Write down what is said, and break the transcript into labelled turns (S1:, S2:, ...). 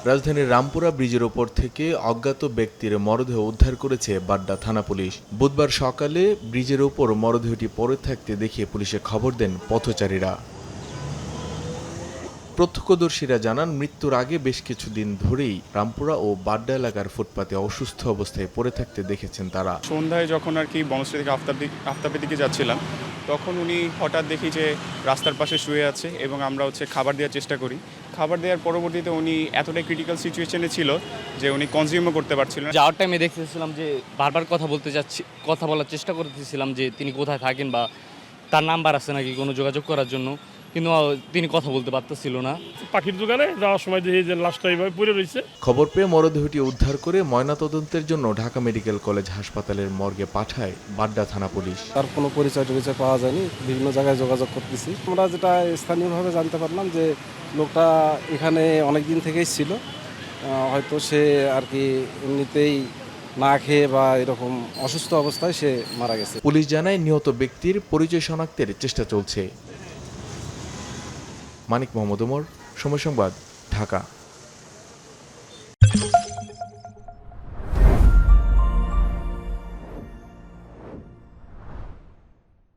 S1: রাজধানীর রামপুরা ব্রিজের ওপর থেকে অজ্ঞাত ব্যক্তির মরদেহ উদ্ধার করেছে বাড্ডা থানা পুলিশ। বুধবার সকালে ব্রিজের ওপর মরদেহটি পড়ে থাকতে দেখে পুলিশে খবর দেন পথচারীরা। প্রত্যক্ষদর্শীরা জানান, মৃত্যুর আগে বেশ কিছুদিন ধরেই রামপুরা ও বাড্ডা এলাকার ফুটপাতে অসুস্থ অবস্থায় পড়ে থাকতে দেখেছেন তারা।
S2: সন্ধ্যায় যখন আর কি বনশ্রী থেকে আফতাবের দিকে যাচ্ছিলাম, তখন উনি হঠাৎ দেখি যে রাস্তার পাশে শুয়ে আছে এবং আমরা খাবার দেওয়ার চেষ্টা করি। খাবার দেওয়ার পরবর্তীতে উনি এতটাই ক্রিটিক্যাল সিচুয়েশনে ছিল যে উনি কনজিউমও করতে পারছিলেন না।
S3: যাওয়ার টাইমে দেখতেছিলাম যে বারবার কথা বলার চেষ্টা করতেছিলাম যে তিনি কোথায় থাকেন বা তার নাম্বার আছে নাকি কোনো যোগাযোগ করার জন্য, কিন্তু তিনি কথা বলতে পারতেছিল না।
S4: পাখির দোকানে যাওয়ার সময় দেখি যে লাশটা এইভাবে পড়ে রয়েছে।
S1: খবর পেয়ে মরদেহটি উদ্ধার করে ময়নাতদন্তের জন্য ঢাকা মেডিকেল কলেজ হাসপাতালের মর্গে পাঠায় বাড্ডা থানা পুলিশ।
S5: তার কোনো পরিচয় পাওয়া যায়নি, বিভিন্ন জায়গায় যোগাযোগ করতেছি। আমরা যেটা স্থানীয়ভাবে জানতে পারলাম যে লোকটা এখানে অনেক দিন থেকেই ছিল, হয়তো সে আর কি এমনিতেই না খেয়ে বা এরকম অসুস্থ অবস্থায় সে মারা গেছে।
S1: পুলিশ জানায়, নিহত ব্যক্তির পরিচয় শনাক্তের চেষ্টা চলছে। মানিক মোহাম্মদ ওমর, সময় সংবাদ, ঢাকা।